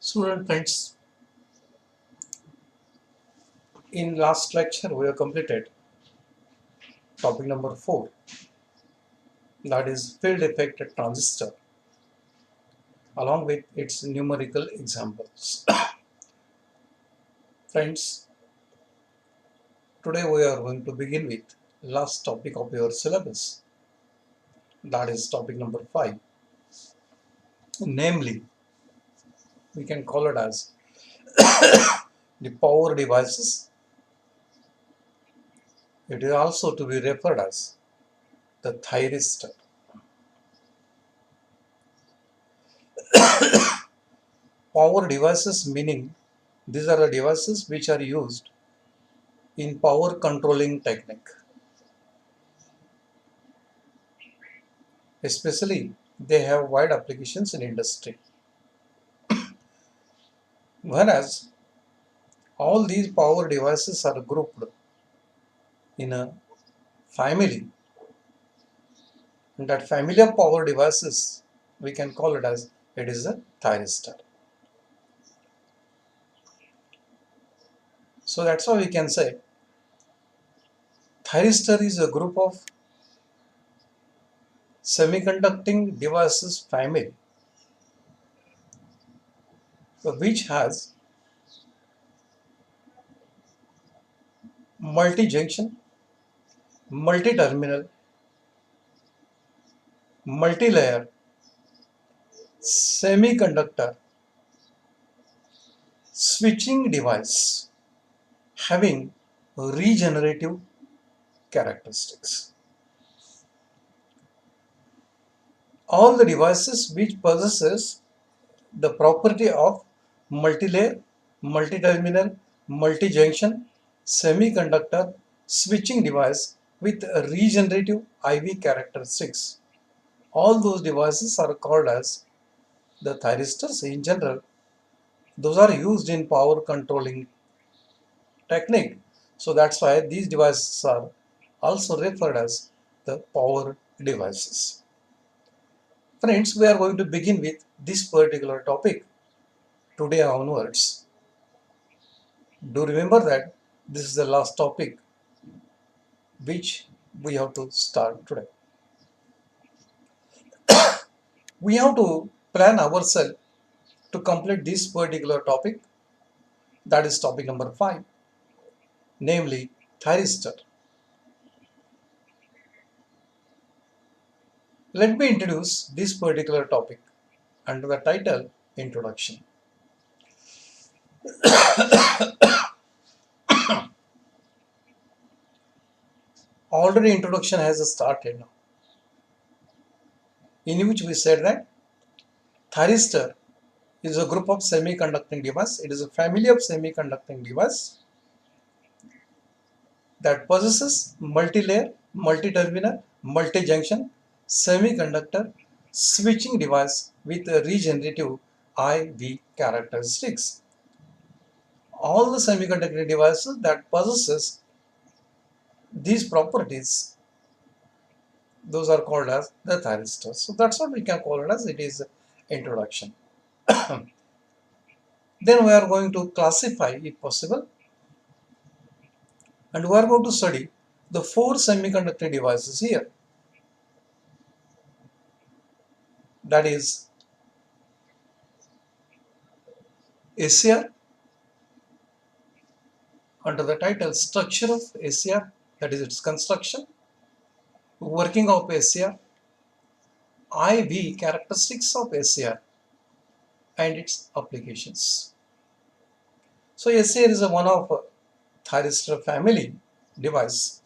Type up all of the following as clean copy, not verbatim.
Student friends, in last lecture we have completed topic number 4, that is field effect transistor, along with its numerical examples. Friends, today we are going to begin with last topic of your syllabus, that is topic number 5. Namely, we can call it as the power devices. It is also to be referred as the thyristor. Power devices meaning these are the devices which are used in power controlling technique. Especially, they have wide applications in industry. Whereas all these power devices are grouped in a family, and that family of power devices we can call it as it is a thyristor. So that's why we can say thyristor is a group of semiconducting devices family which has multi-junction, multi-terminal, multi-layer, semiconductor, switching device having regenerative characteristics. All the devices which possesses the property of multi-layer, multi-terminal, multi-junction, semiconductor, switching device with regenerative IV characteristics. All those devices are called as the thyristors in general. Those are used in power controlling technique. So that's why these devices are also referred as the power devices. Friends, we are going to begin with this particular topic today onwards. Do remember that this is the last topic which we have to start today. We have to plan ourselves to complete this particular topic, that is topic number 5, namely thyristor. Let me introduce this particular topic under the title Introduction. Already introduction has started now, in which we said that thyristor is a group of semiconducting device. It is a family of semiconducting device that possesses multi-layer, multi-terminal, multi-junction, semiconductor, switching device with regenerative IV characteristics. All the semiconductor devices that possesses these properties, those are called as the thyristors. So that's what we can call it as. It is introduction. Then we are going to classify, if possible, and we are going to study the 4 semiconductor devices here. That is SCR under the title structure of SCR, that is its construction, working of SCR, IV characteristics of SCR, and its applications. So SCR is one of thyristor family device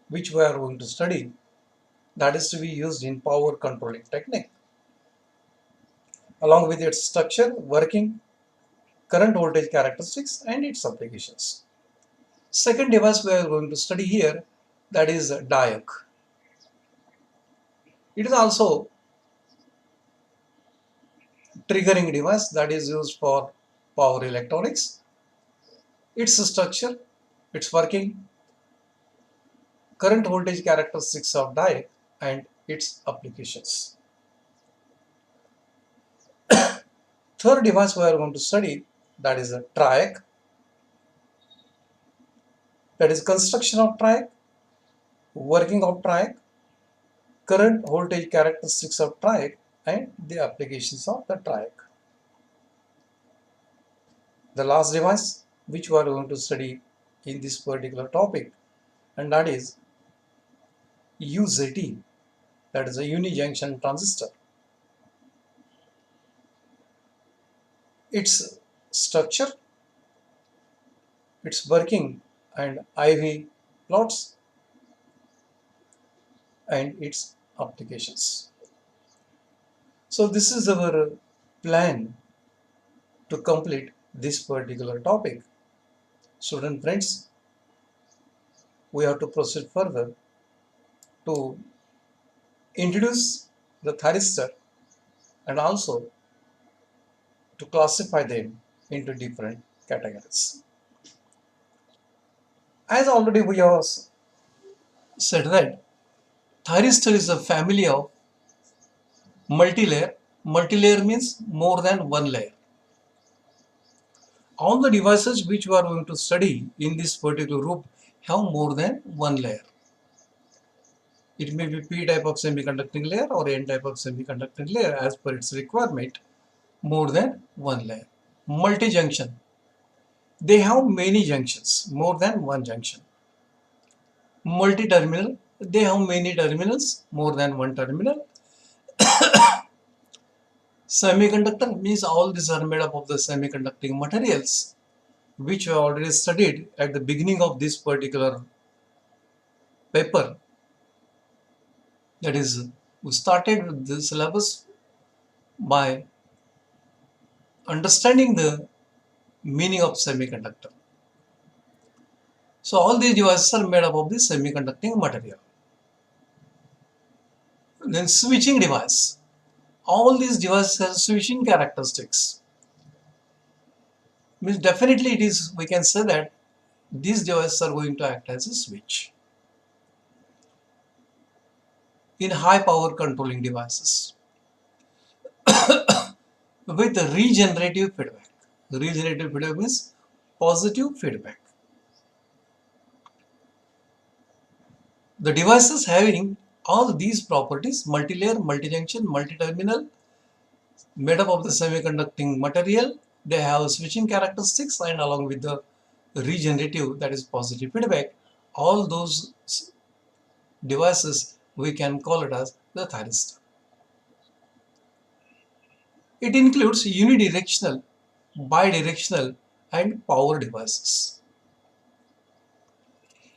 which we are going to study, that is to be used in power controlling technique, along with its structure, working, current voltage characteristics, and its applications. Second device we are going to study here, that is diode. It is also triggering device that is used for power electronics. Its structure, its working, current voltage characteristics of diode, and its applications. third device we are going to study, that is a triac, that is construction of triac, working of triac, current voltage characteristics of triac, and the applications of the triac. The last device which we are going to study in this particular topic, and that is UJT, that is a unijunction transistor. Its structure, its working and IV plots, and its applications. So this is our plan to complete this particular topic. Student friends, we have to proceed further to introduce the thyristor and also to classify them into different categories. As already we have said that thyristor is a family of multi-layer. Multi-layer means more than one layer. All the devices which we are going to study in this particular group have more than one layer. It may be P type of semiconducting layer or N type of semiconducting layer as per its requirement, more than one layer. Multi-junction. They have many junctions, more than one junction. Multi-terminal. They have many terminals, more than one terminal. Semiconductor means all these are made up of the semiconducting materials, which we already studied at the beginning of this particular paper. That is, we started with the syllabus by understanding the meaning of semiconductor. So all these devices are made up of the semiconducting material. Then switching device. All these devices have switching characteristics. Means definitely it is, we can say that these devices are going to act as a switch. In high power controlling devices with regenerative feedback. Regenerative feedback means positive feedback. The devices having all these properties, multi-layer, multi-junction, multi-terminal, made up of the semiconducting material, they have switching characteristics, and along with the regenerative, that is positive feedback, all those devices we can call it as the thyristor. It includes unidirectional, bidirectional, and power devices.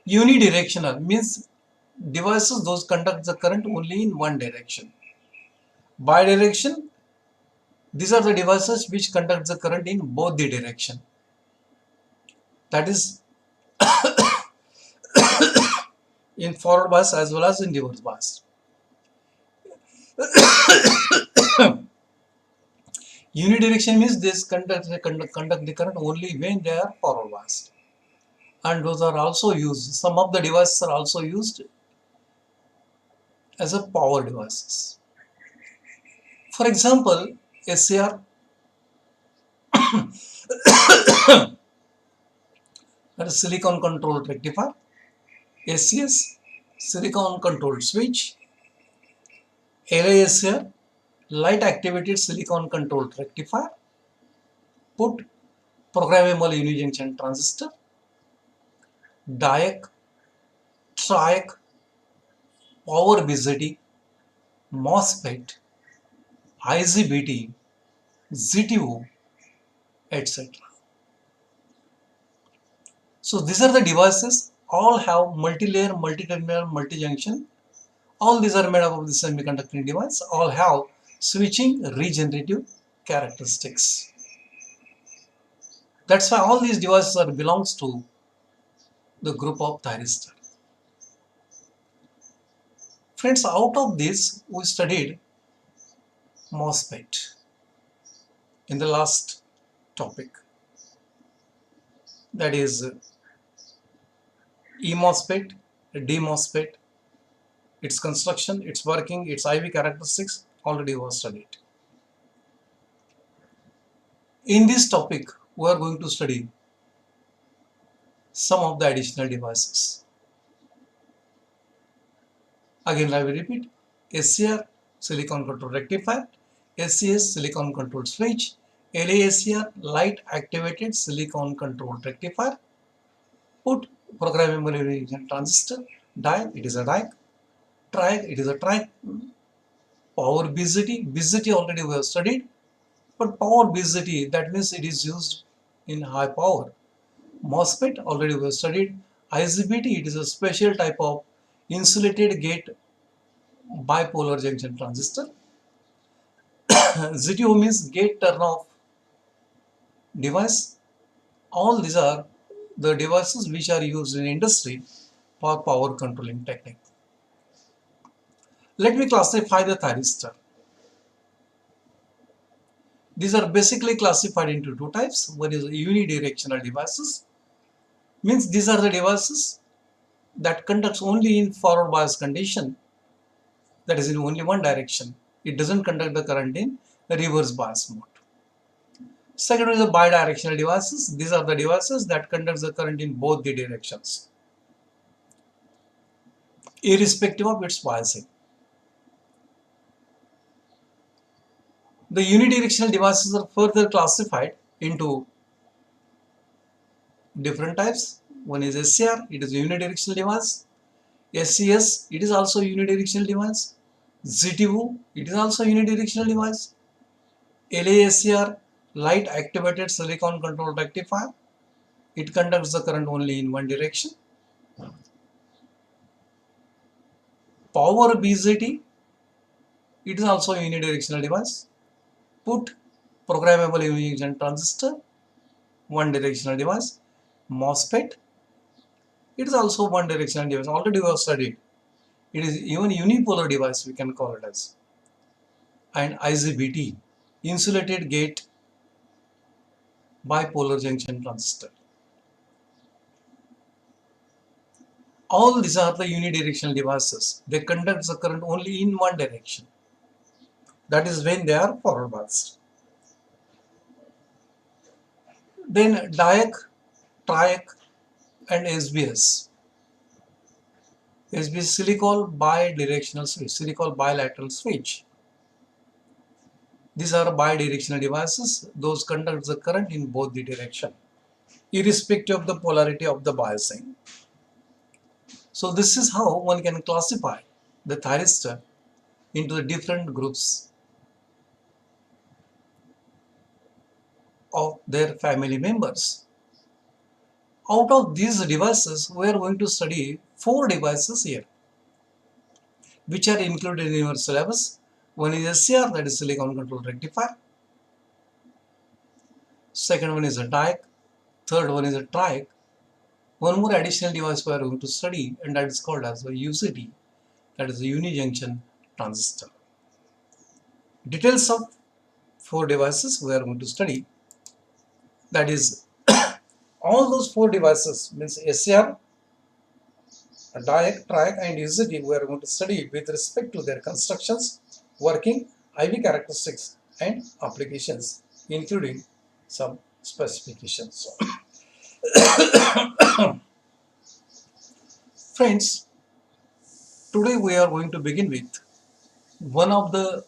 Unidirectional means devices those conduct the current only in one direction. Bidirection, these are the devices which conduct the current in both the direction. That is in forward bias as well as in reverse bias. Unidirection means this conduct the current only when they are forward biased. And those are also used, some of the devices are also used as a power devices. For example, SCR, that is silicon controlled rectifier, SCS, silicon controlled switch, LASR, light activated silicon controlled rectifier, PUT, programmable unijunction transistor, DIAC, TRIAC, power BJT, MOSFET, IGBT, ZTO, etc. So these are the devices, all have multi-layer, multi-terminal, multi-junction. All these are made up of the semiconducting device, all have switching regenerative characteristics. That's why all these devices are belongs to the group of thyristor. Friends, out of this we studied MOSFET in the last topic. That is E-MOSFET, D-MOSFET, its construction, its working, its IV characteristics already was studied. In this topic, we are going to study some of the additional devices. Again, I will repeat: SCR, silicon control rectifier; SCS, silicon control switch; LASCR, light activated silicon control rectifier; PUT, programmable unit transistor; DIAC, it is a DIAC; TRIAC, it is a TRIAC; power BJT already we have studied, but power BJT, that means it is used in high power. MOSFET already we have studied. IGBT, it is a special type of insulated gate bipolar junction transistor. GTO means gate turn off device. All these are the devices which are used in industry for power controlling technique. Let me classify the thyristor. These are basically classified into two types. One is unidirectional devices, means these are the devices that conducts only in forward bias condition, that is in only one direction. It doesn't conduct the current in reverse bias mode. Second is the bidirectional devices. These are the devices that conduct the current in both the directions, irrespective of its biasing. The unidirectional devices are further classified into different types. One is SCR, it is a unidirectional device. SCS, it is also a unidirectional device. ZTO, it is also a unidirectional device. LASCR, light activated silicon control rectifier. It conducts the current only in one direction. Power BJT, it is also a unidirectional device. PUT, programmable unit transistor, one directional device. MOSFET, it is also one directional device. Already we have studied. It is even unipolar device, we can call it as. And IGBT, insulated gate bipolar junction transistor. All these are the unidirectional devices. They conduct the current only in one direction. That is when they are forward biased. Then DIAC, TRIAC and SBS. SBS silicon bidirectional switch, silicon bilateral switch. These are bidirectional devices. Those conduct the current in both the direction, irrespective of the polarity of the biasing. So this is how one can classify the thyristor into the different groups of their family members. Out of these devices, we are going to study 4 devices here, which are included in your syllabus. One is SCR, that is silicon control rectifier. Second one is a DIAC. Third one is a TRIAC. One more additional device we are going to study, and that is called as a UJT, that is a unijunction transistor. Details of 4 devices we are going to study. That is, all those 4 devices means SCR, DIAC, TRIAC and UJT we are going to study with respect to their constructions, working, IV characteristics and applications, including some specifications. Friends, today we are going to begin with one of the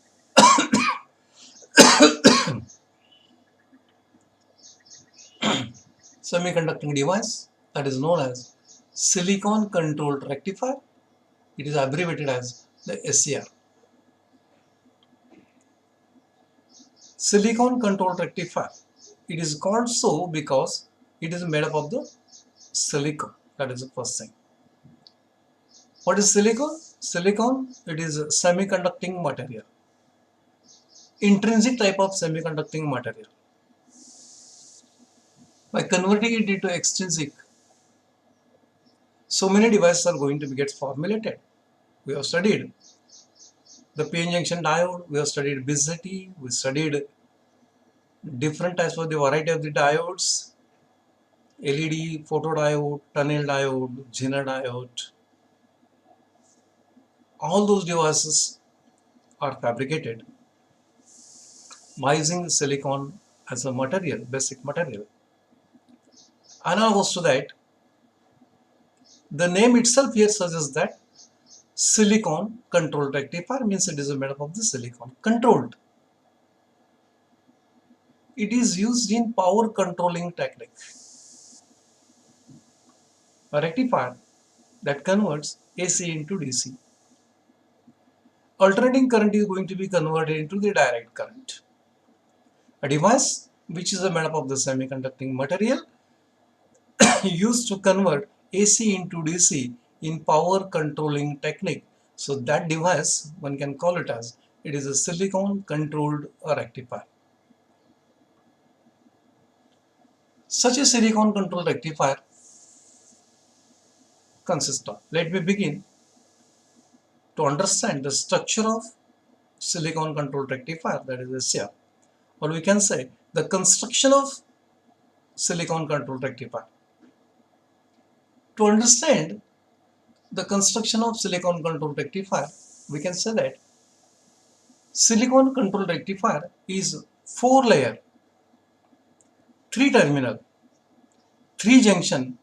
semiconducting device that is known as silicon controlled rectifier. It is abbreviated as the SCR. Silicon controlled rectifier. It is called so because it is made up of the silicon. That is the first thing. What is silicon? Silicon, it is a semiconducting material. Intrinsic type of semiconducting material. By converting it into extrinsic, so many devices are going to get formulated. We have studied the PN junction diode, we have studied BJT, we studied different types of the variety of the diodes, LED, photodiode, tunnel diode, Zener diode. All those devices are fabricated by using silicon as a material, basic material. Analogous to that, the name itself here suggests that silicon controlled rectifier means it is made up of the silicon. Controlled. It is used in power controlling technique. A rectifier that converts AC into DC. Alternating current is going to be converted into the direct current. A device which is made up of the semiconducting material used to convert AC into DC in power controlling technique. So that device, one can call it as, it is a silicon controlled rectifier. Such a silicon controlled rectifier consists of, let me begin to understand the structure of silicon controlled rectifier, that is SCR, or we can say the construction of silicon controlled rectifier. To understand the construction of silicon controlled rectifier, we can say that silicon controlled rectifier is 4-layer, 3-terminal, 3-junction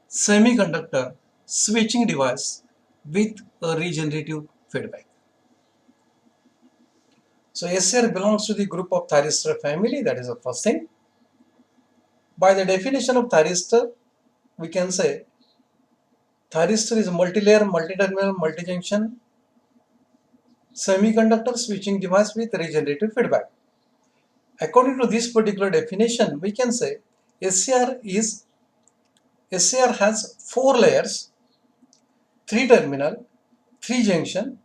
semiconductor switching device with a regenerative feedback. So SCR belongs to the group of thyristor family, that is the first thing. By the definition of thyristor, we can say thyristor is multi-layer, multi-terminal, multi-junction semiconductor switching device with regenerative feedback. According to this particular definition, we can say SCR has 4 layers, 3-terminal, 3-junction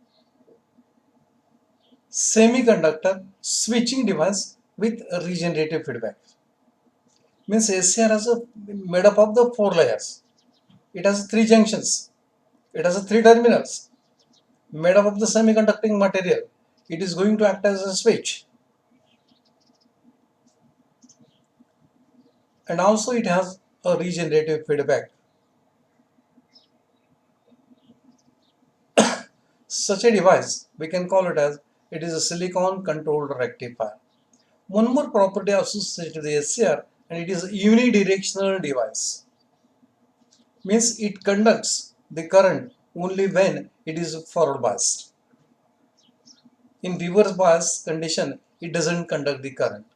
semiconductor switching device with regenerative feedback. Means SCR has made up of the 4 layers. It has 3 junctions. It has 3 terminals made up of the semiconducting material. It is going to act as a switch. And also it has a regenerative feedback. Such a device, we can call it as, it is a silicon controlled rectifier. One more property associated with the SCR, and it is a unidirectional device. Means it conducts the current only when it is forward biased. In reverse bias condition, it doesn't conduct the current.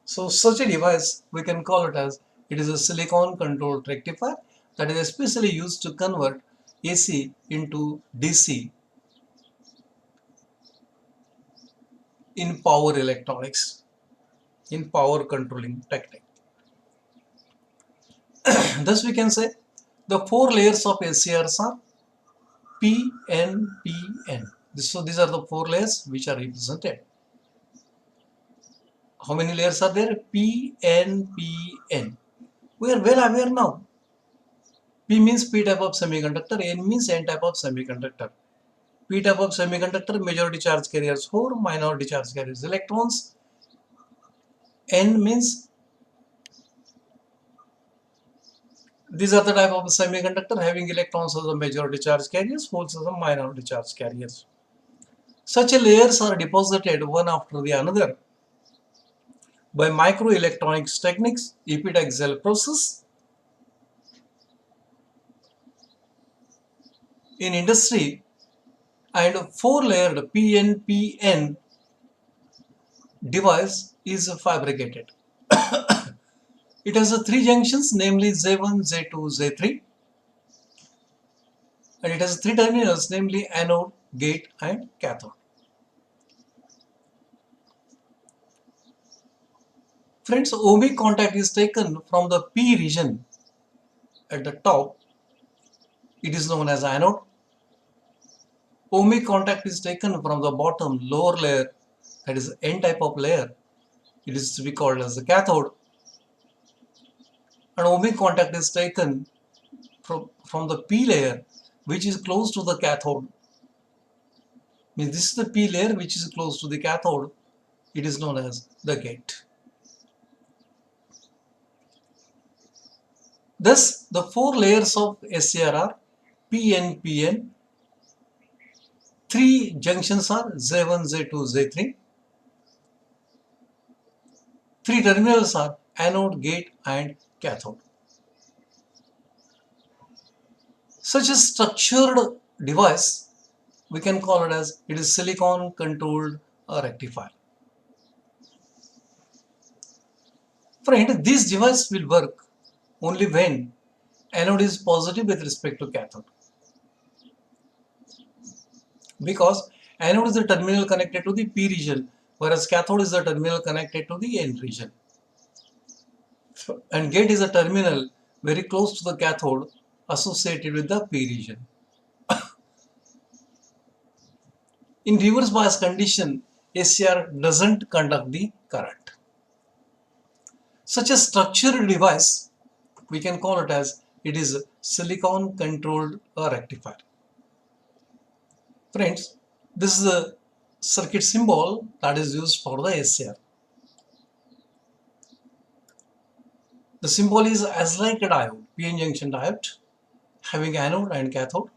So such a device, we can call it as, it is a silicon controlled rectifier that is especially used to convert AC into DC in power electronics, in power controlling technique. Thus we can say the 4 layers of SCRs are P, N, P, N. So these are the 4 layers which are represented. How many layers are there? P, N, P, N. We are well aware now. P means P type of semiconductor, N means N type of semiconductor. P type of semiconductor, majority charge carriers 4, minority charge carriers electrons. N means these are the type of semiconductor having electrons as the majority charge carriers, holes as the minority charge carriers. Such layers are deposited one after the another by microelectronics techniques, epitaxial process. In industry, and 4-layered PNPN device is fabricated. It has 3 junctions, namely Z1, Z2, Z3, and it has 3 terminals, namely anode, gate, and cathode. Friends, ohmic contact is taken from the P region at the top. It is known as anode. Ohmic contact is taken from the bottom lower layer, that is N type of layer. It is to be called as the cathode. And ohmic contact is taken from the P layer, which is close to the cathode. Means this is the P layer which is close to the cathode. It is known as the gate. Thus, the 4 layers of SCR are PNPN. 3 junctions are Z1, Z2, Z3. Three terminals are anode, gate and cathode. Such a structured device, we can call it as it is silicon controlled rectifier. Friend, this device will work only when anode is positive with respect to cathode, because anode is the terminal connected to the P region, whereas cathode is the terminal connected to the N region. And gate is a terminal very close to the cathode associated with the P region. In reverse bias condition, SCR doesn't conduct the current. Such a structured device, we can call it as it is silicon controlled rectifier. Friends, this is the circuit symbol that is used for the SCR. The symbol is as like a diode, PN junction diode, having anode and cathode.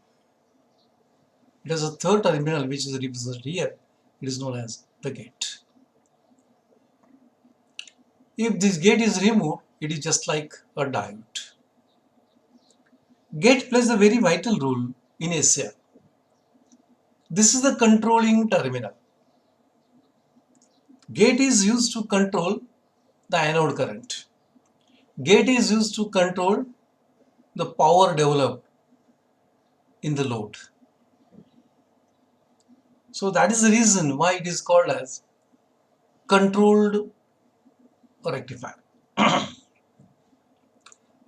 It has a third terminal which is represented here. It is known as the gate. If this gate is removed, it is just like a diode. Gate plays a very vital role in SCR. This is the controlling terminal. Gate is used to control the anode current. Gate is used to control the power developed in the load. So that is the reason why it is called as controlled rectifier.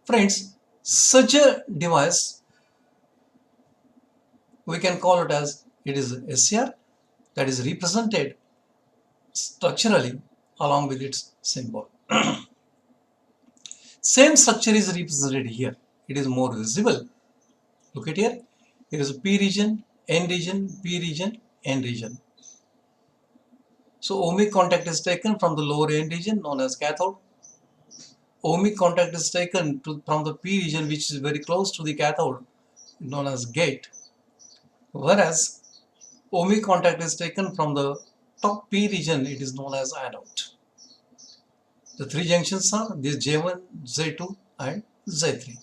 Friends, such a device, we can call it as it is SCR, that is represented structurally along with its symbol. Same structure is represented here. It is more visible. Look at here. Here is P region, N region, P region, N region. So ohmic contact is taken from the lower N region known as cathode. Ohmic contact is taken from the P region which is very close to the cathode known as gate. Whereas ohmic contact is taken from the top P region, it is known as anode. The three junctions are this J1, J2 and J3.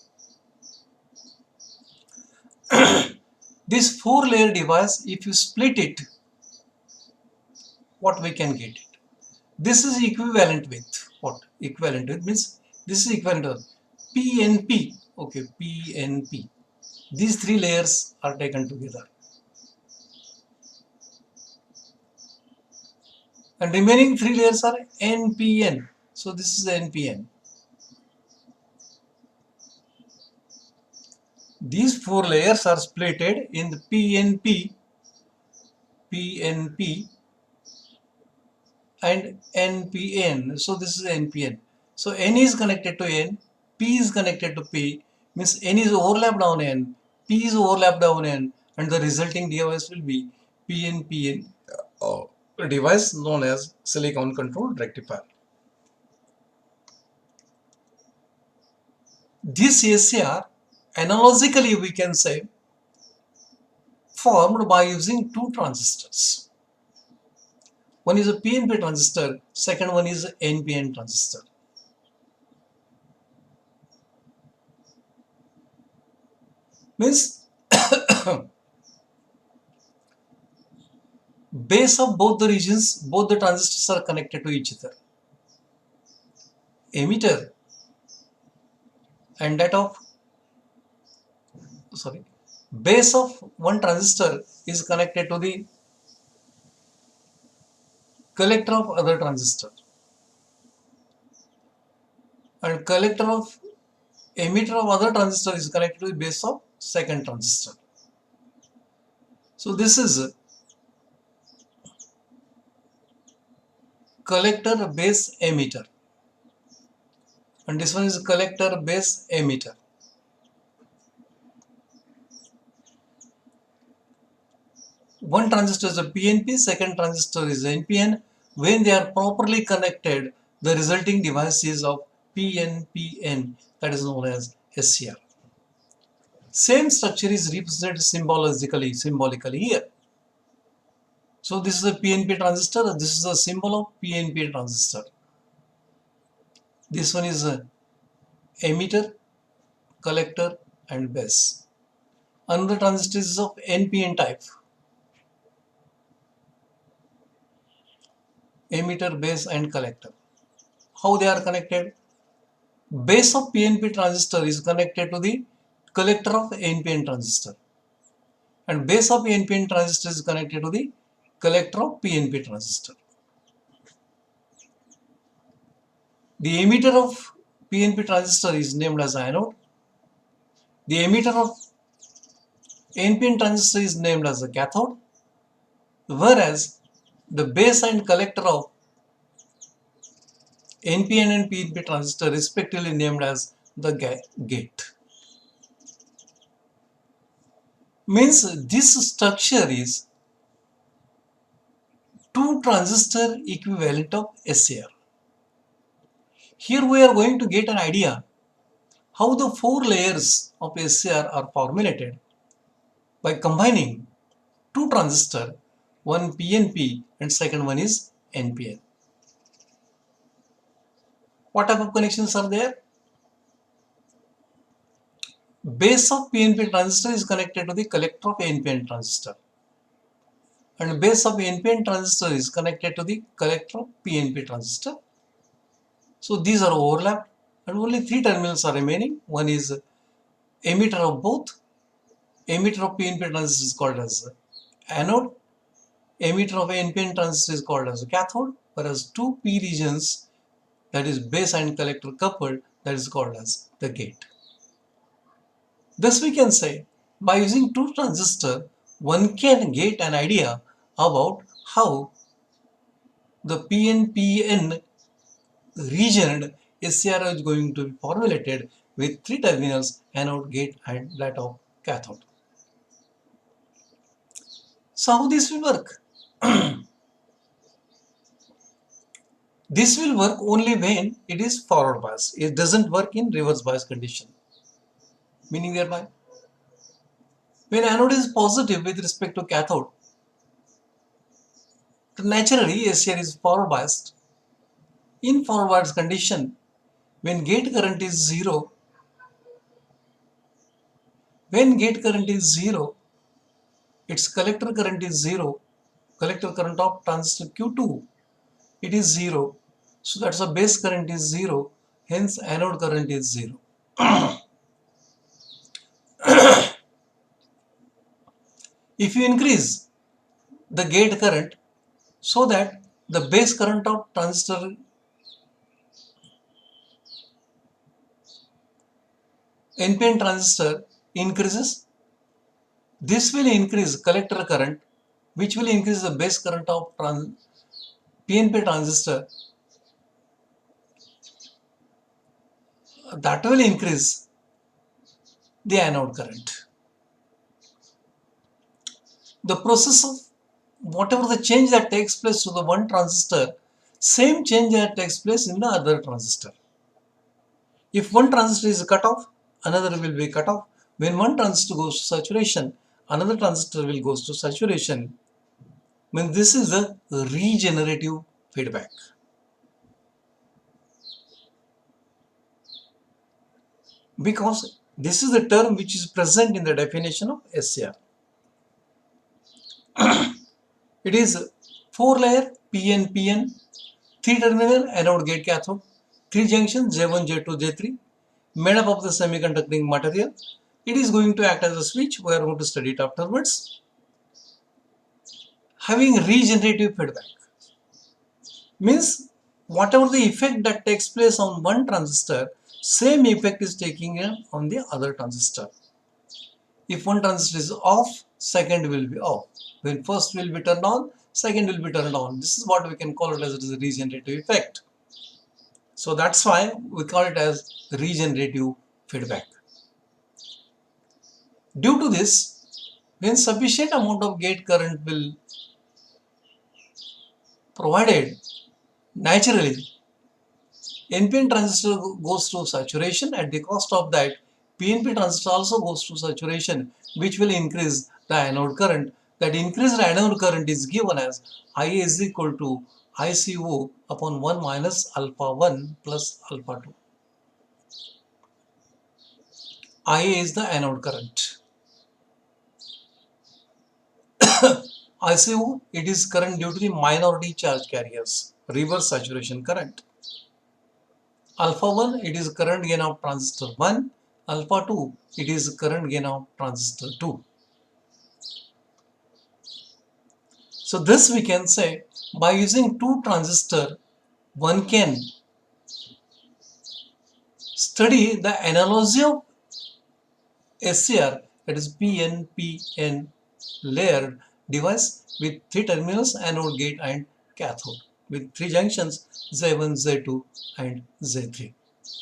This four-layer device, if you split it, what we can get it? This is equivalent with what? Equivalent with means this is equivalent to PNP. Okay, PNP. These three layers are taken together. And remaining three layers are NPN. So this is NPN. These four layers are splitted in the PNP, PNP and NPN. So this is NPN. So N is connected to N, P is connected to P, means N is overlapped on N, P is overlapped on N, and the resulting device will be PNPN, a device known as silicon controlled rectifier. This SCR, analogically we can say, formed by using two transistors. One is a PNP transistor, second one is a NPN transistor. Means base of both the regions, both the transistors are connected to each other. Emitter and that of base of one transistor is connected to the collector of other transistor, and collector of emitter of other transistor is connected to the base of second transistor. So this is collector base emitter, and this one is collector base emitter. One transistor is a PNP, second transistor is NPN. When they are properly connected, the resulting device is of PNPN, that is known as SCR. Same structure is represented symbolically here. So this is a PNP transistor, this is a symbol of PNP transistor. This one is emitter, collector and base. Another transistor is of NPN type. Emitter, base and collector. How they are connected? Base of PNP transistor is connected to the collector of NPN transistor, and base of NPN transistor is connected to the collector of PNP transistor. The emitter of PNP transistor is named as anode. The emitter of NPN transistor is named as a cathode, whereas the base and collector of NPN and PNP transistor respectively named as the gate. Means this structure is two transistor equivalent of SAR. Here we are going to get an idea how the four layers of SAR are formulated by combining two transistors, one PNP and second one is NPN. What type of connections are there? Base of PNP transistor is connected to the collector of NPN transistor, and base of NPN transistor is connected to the collector of PNP transistor. So these are overlapped and only three terminals are remaining. One is emitter of both. Emitter of PNP transistor is called as anode. Emitter of NPN transistor is called as cathode, whereas two P regions, that is base and collector coupled, that is called as the gate. Thus we can say, by using two transistors, one can get an idea about how the PNPN region SCR is going to be formulated with three terminals, anode, gate and that of cathode. So how this will work? This will work only when it is forward bias. It doesn't work in reverse bias condition. Meaning thereby, when anode is positive with respect to cathode, naturally SCR is forward biased. In forward bias condition, when gate current is zero, its collector current is zero, collector current of transistor Q2, it is zero. So that's the base current is zero, hence anode current is zero. If you increase the gate current so that the base current of transistor NPN transistor increases, this will increase collector current, which will increase the base current of PNP transistor. That will increase the anode current. The process of whatever the change that takes place to the one transistor, same change that takes place in the other transistor. If one transistor is cut off, another will be cut off. When one transistor goes to saturation, another transistor will go to saturation. When this is a regenerative feedback. Because this is the term which is present in the definition of SCR. It is 4-layer PNPN, 3-terminal anode gate cathode, 3 junctions J1, J2, J3, made up of the semiconducting material. It is going to act as a switch. We are going to study it afterwards. Having regenerative feedback means whatever the effect that takes place on one transistor, same effect is taking on the other transistor. If one transistor is off, second will be off. When first will be turned on, second will be turned on. This is what we can call it as a regenerative effect. So that's why we call it as regenerative feedback. Due to this, when sufficient amount of gate current will provided naturally, NPN transistor goes to saturation. At the cost of that, PNP transistor also goes to saturation, which will increase the anode current. That increased anode current is given as IA is equal to ICO upon 1 minus alpha 1 plus alpha 2. IA is the anode current. ICO, it is current due to the minority charge carriers, reverse saturation current. Alpha 1, it is current gain of transistor 1. Alpha 2, it is current gain of transistor 2. So this we can say, by using two transistor, one can study the analogy of SCR, that is PNPN layered device with three terminals, anode, gate and cathode, with three junctions Z1, Z2 and Z3.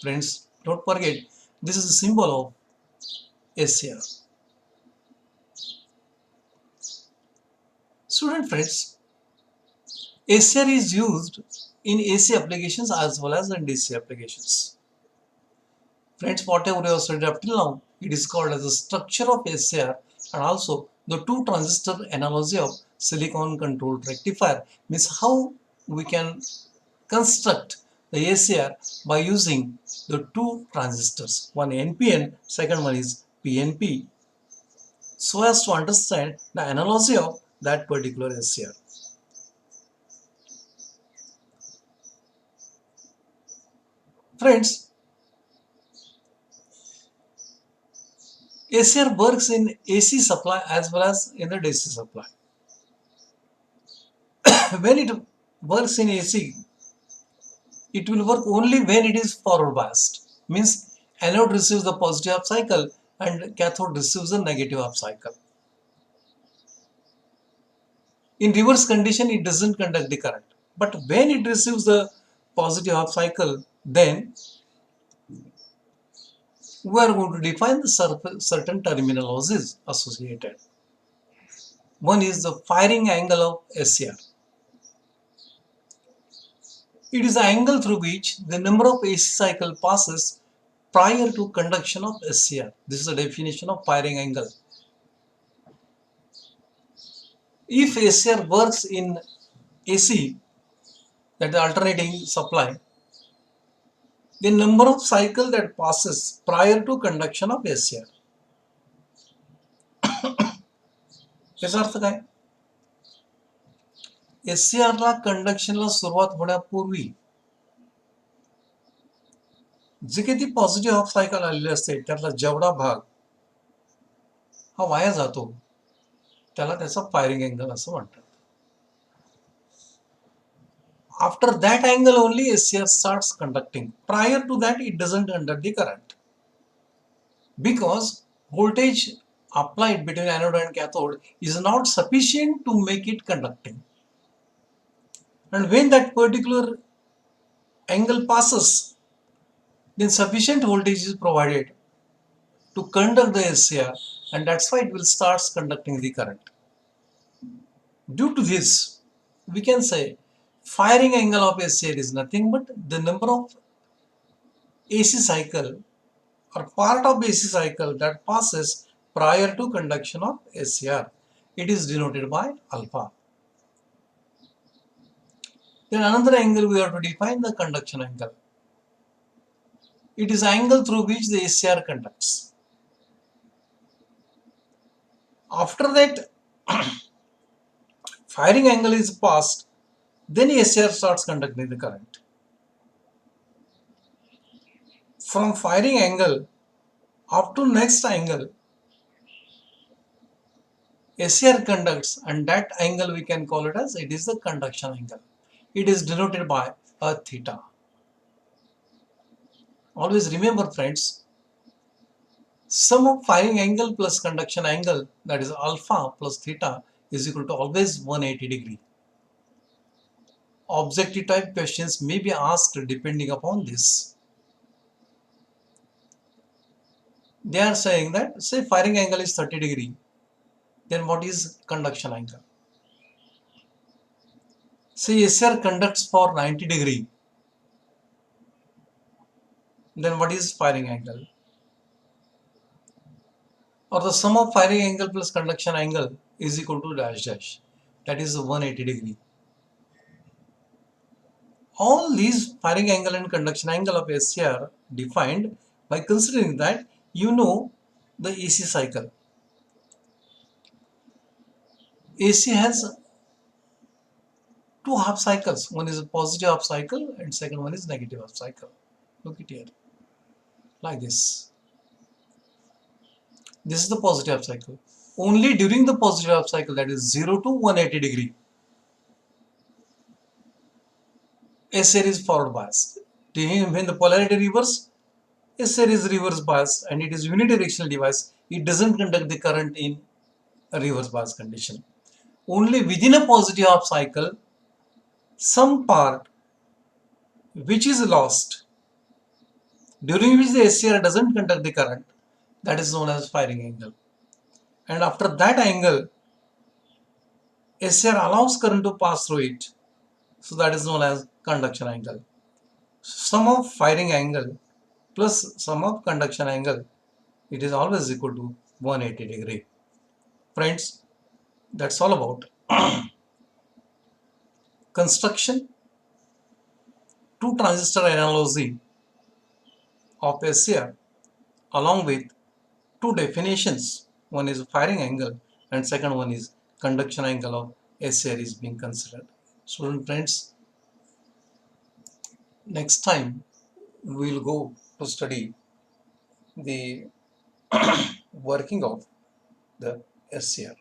Friends, don't forget, this is a symbol of SCR. Student friends, SCR is used in AC applications as well as in DC applications. Friends, whatever you have studied up till now, it is called as the structure of SCR and also the two transistor analogy of silicon controlled rectifier, means how we can construct the SCR by using the two transistors, one NPN, second one is PNP, so as to understand the analogy of that particular SCR. Friends, SCR works in AC supply as well as in the DC supply. When it works in AC, it will work only when it is forward biased. Means anode receives the positive half cycle and cathode receives the negative half cycle. In reverse condition, it doesn't conduct the current. But when it receives the positive half cycle, then we are going to define the certain terminologies associated. One is the firing angle of SCR. It is the angle through which the number of AC cycle passes prior to conduction of SCR. This is the definition of firing angle. If SCR works in AC, that is alternating supply, the number of cycle that passes prior to conduction of SCR. याचा अर्थ काय? SCR ला कंडक्शनला सुरुवात होण्यापूर्वी जे काही ती positive half cycle आलेली असते त्यातला जेवढा भाग हा वाया जातो त्याला त्याचा फायरिंग अँगल असं म्हणतात. After that angle only SCR starts conducting. Prior to that it doesn't conduct the current. Because voltage applied between anode and cathode is not sufficient to make it conducting. And when that particular angle passes, then sufficient voltage is provided to conduct the SCR, and that's why it will start conducting the current. Due to this, we can say firing angle of SCR is nothing but the number of AC cycle or part of AC cycle that passes prior to conduction of SCR. It is denoted by alpha. Then another angle we have to define the conduction angle. It is angle through which the SCR conducts. After that firing angle is passed, then SCR starts conducting the current. From firing angle up to next angle, SCR conducts, and that angle we can call it as it is the conduction angle. It is denoted by a theta. Always remember friends, sum of firing angle plus conduction angle, that is alpha plus theta, is equal to always 180 degree. Objective type questions may be asked depending upon this. They are saying that, say firing angle is 30 degree, then what is conduction angle? Say SCR conducts for 90 degree, then what is firing angle? Or the sum of firing angle plus conduction angle is equal to dash dash, that is 180 degree. All these firing angle and conduction angle of AC are defined by considering that you know the AC cycle. AC has two half cycles. One is a positive half cycle and second one is negative half cycle. Look at here, like this. This is the positive half cycle. Only during the positive half cycle, that is 0 to 180 degree, SR is forward bias. When the polarity reverse, SR is reverse bias and it is unidirectional device. It doesn't conduct the current in a reverse bias condition. Only within a positive half cycle, some part which is lost, during which the SCR doesn't conduct the current, that is known as firing angle. And after that angle, SCR allows current to pass through it, so that is known as conduction angle. Sum of firing angle plus sum of conduction angle, it is always equal to 180 degree. Friends, that's all about construction, two transistor analogy of SCR along with two definitions. One is firing angle and second one is conduction angle of SCR is being considered. Student friends, next time we will go to study the working of the SCR.